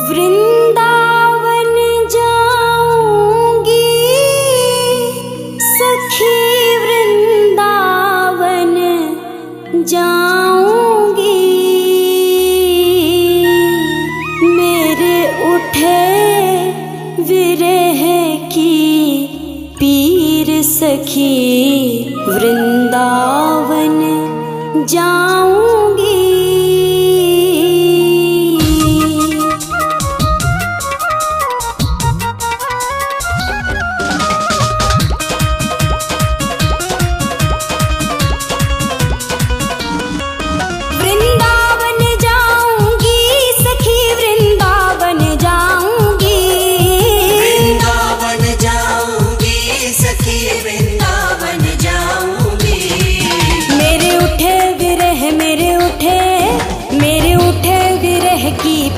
वृंदावन जाऊंगी सखी, वृंदावन जाऊंगी। मेरे उठे विरह की पीर सखी, वृंदावन जाऊंगी।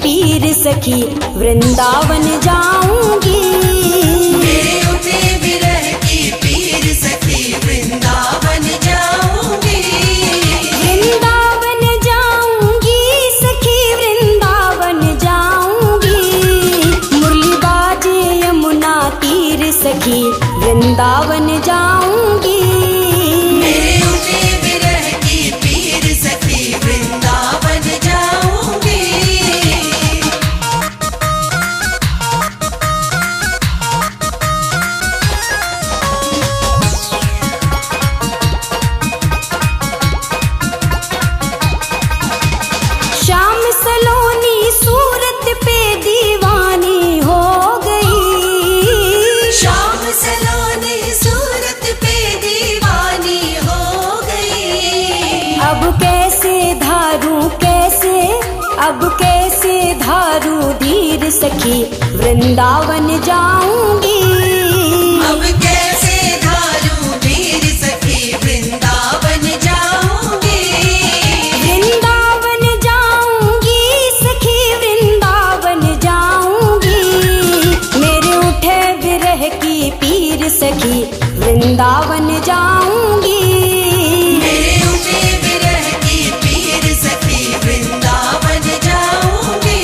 पीर सखी, वृंदावन जाऊंगी। मेरे उठे विरह की पीर सखी, वृंदावन जाऊंगी। वृंदावन जाऊंगी सखी, वृंदावन जाऊंगी। मुरली बाजे यमुना तीर सखी, वृंदावन जाऊंगी। मेरे उठे विरह की पीर सखी, वृंदावन जाऊंगी। श्याम सलोनी सूरत पे दीवानी हो गई। श्याम सलोनी सूरत पे दीवानी हो गई। अब कैसे धारू धीर सखी, वृंदावन जाऊंगी। अब कैसे धारू धीर सखी, वृंदावन जाऊंगी। वृंदावन जाऊंगी सखी, वृंदावन जाऊंगी। मेरे उठे विरह की पीर सखी, वृंदावन जाऊंगी। मेरे उठे विरह की पीर सखी, वृंदावन जाऊंगी।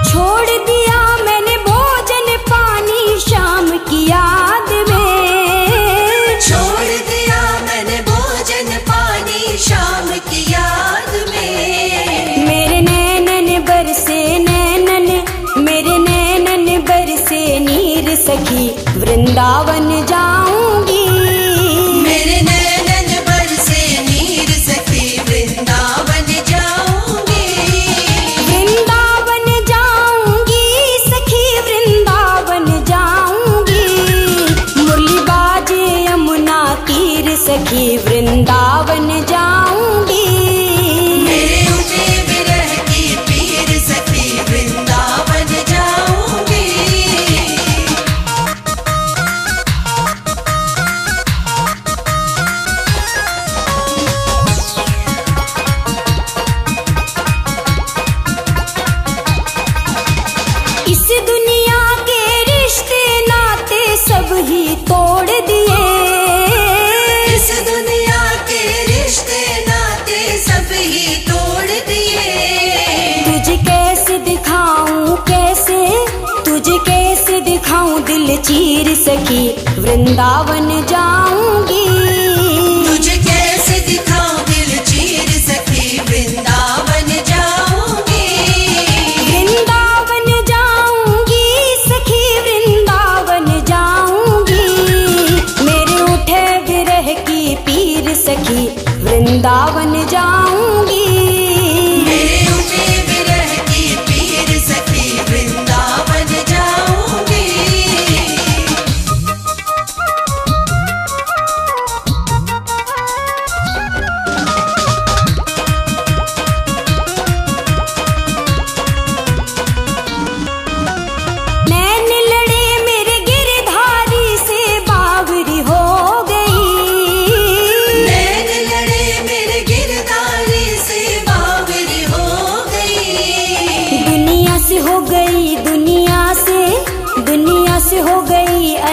छोड़ दिया मैंने भोजन पानी शाम की याद में। छोड़ दिया मैंने भोजन पानी शाम की याद में। मेरे नैनन बरसे नीर सखी, वृंदावन जाऊंगी। मेरे नैनन बरसे नीर सखी, वृंदावन जाऊंगी। वृंदावन जाऊंगी सखी, वृंदावन जाऊंगी। मुरली बाजे यमुना तीर सखी, वृंदावन जाऊंगी। मेरे उठे विरह की पीर सखी, वृंदावन जाऊंगी। इस दुनिया के रिश्ते नाते सब ही तोड़ दिए। इस दुनिया के रिश्ते नाते सब ही तोड़ दिए। तुझे कैसे दिखाऊं दिल चीर सखी, वृंदावन जाऊंगी। तुझे कैसे दिखाऊं दिल चीर सखी, वृंदावन जाऊंगी। वृंदावन जाऊंगी सखी, वृंदावन जाऊंगी। मेरे उठे विरह की पीर सखी, वृंदावन जाऊंगी। मेरे उठे विरह की पीर सखी, वृंदावन जाऊंगी। नैन लड़े मेरे गिरधारी से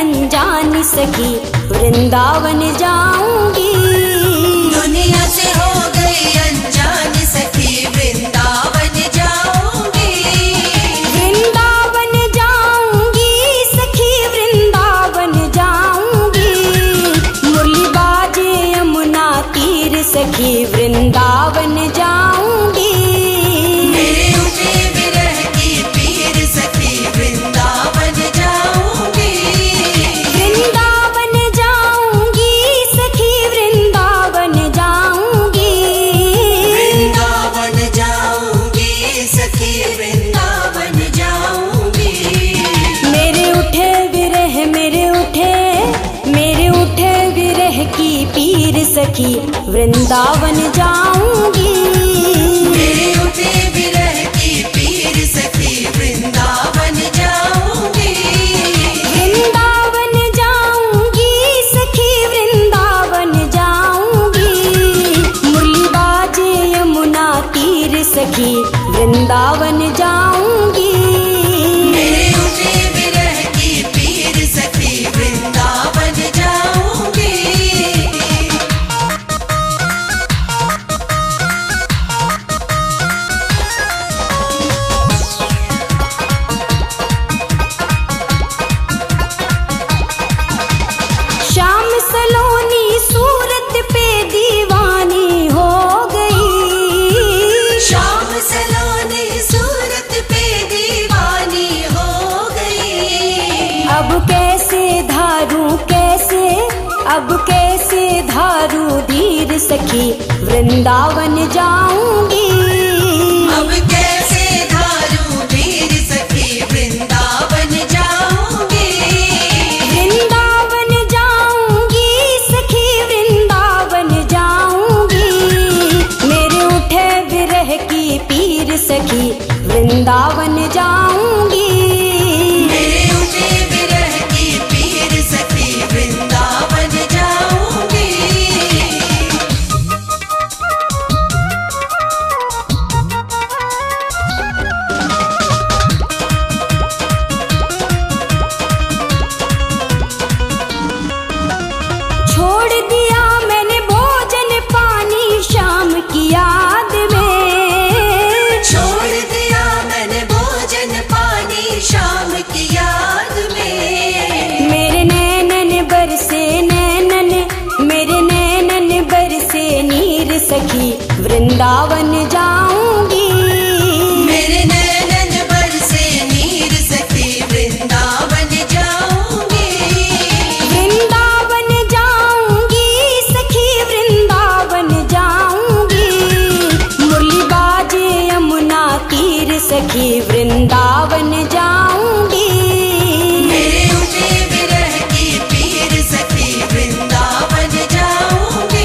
अनजान सखी वृंदावन जाऊंगी। दुनिया से हो गई अनजान सखी वृंदावन जाऊंगी। वृंदावन जाऊंगी सखी वृंदावन जाऊंगी। मुरली बाजे यमुना तीर सखी वृंदावन जाऊंगी। मेरे उठे विरह की पीर सखी वृंदावन जाऊंगी। वृंदावन जाऊंगी सखी वृंदावन जाऊंगी। वृंदावन जाऊंगी सखी वृंदावन जाऊंगी। मेरे उठे विरह की पीर सखी वृंदावन जाऊंगी। मेरे उठे विरह की पीर सखी वृंदावन जाऊंगी। वृंदावन जाऊंगी सखी वृंदावन जाऊंगी। मुरली बाजे यमुना तीर सखी वृंदावन जाऊंगी। मेरे उठे विरह की पीर सखी वृंदावन जाऊंगी। श्याम सलोनी सूरत पे दीवानी हो गई। श्याम सलोनी सूरत पे दीवानी हो गई। अब कैसे धारू धीर सखी वृंदावन जाऊंगी। अब कैसे धारू धीर सखी वृंदावन जाऊंगी। वृंदावन जाऊंगी सखी वृंदावन जाऊंगी। मेरे उठे विरह की पीर सखी वृंदावन जाऊंगी। मेरे उठे विरह की पीर सखी वृंदावन जाऊंगी। छोड़ दिया मैंने भोजन पानी शाम की याद में। छोड़ दिया मैंने भोजन पानी शाम की याद में। मेरे नैनन बरसे नीर सखी वृंदावन जाऊंगी। मेरे नैनन बरसे नीर सखी वृंदावन जाऊंगी। वृंदावन जाऊंगी सखी वृंदावन जाऊंगी। मुरली बाजे यमुना तीर सखी वृंदावन जाऊंगी। मेरे उठे विरह की पीर सखी वृंदावन जाऊंगी।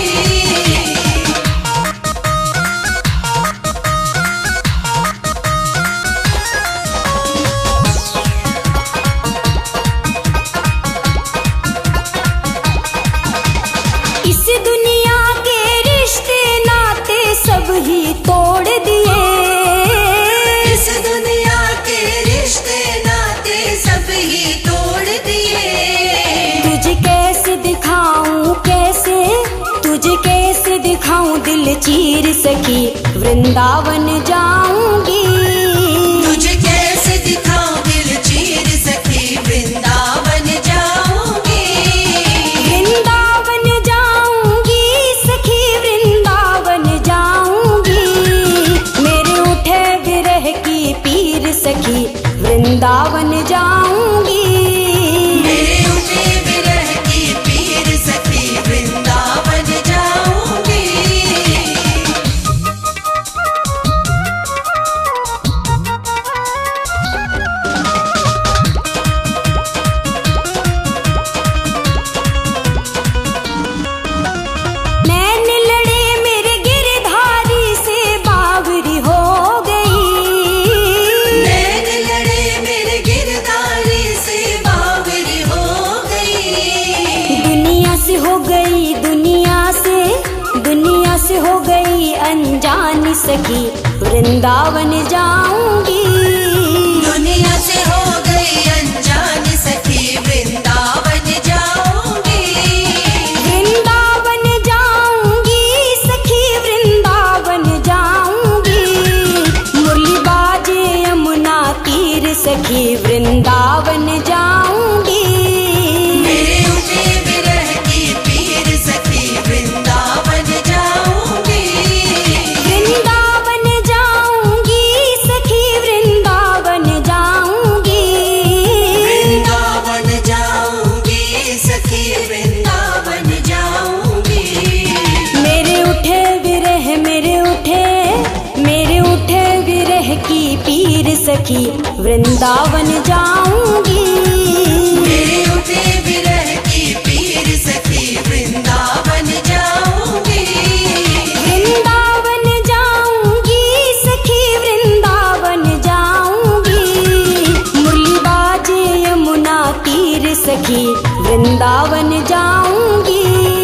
इस दुनिया के रिश्ते नाते सब ही तोड़ दिए। इस दुनिया के रिश्ते नाते सब ही तोड़ दिए। तुझे कैसे दिखाऊं दिल चीर सखी वृंदावन जाऊंगी। तुझे कैसे दिखाऊं दिल चीर सखी वृंदावन जाऊंगी। वृंदावन जाऊंगी सखी वृंदावन जाऊंगी। मेरे उठे विरह की पीर सखी वृंदावन जाऊंगी। मेरे उठे विरह की पीर सखी वृंदावन जाऊंगी। नैन लड़े मेरे गिरधारी से बावरी हो गई। नैन लड़े मेरे गिरधारी से बावरी हो गई। दुनिया से हो गई अनजान सखी वृंदावन जाऊंगी। दुनिया से हो गई अनजान सखी वृंदावन सखी वृंदावन जाऊंगी। मेरे उठे विरह की पीर सखी वृंदावन जाऊंगी। वृंदावन जाऊंगी सखी वृंदावन जाऊंगी। मुरली बाजे यमुना तीर सखी वृंदावन जाऊंगी।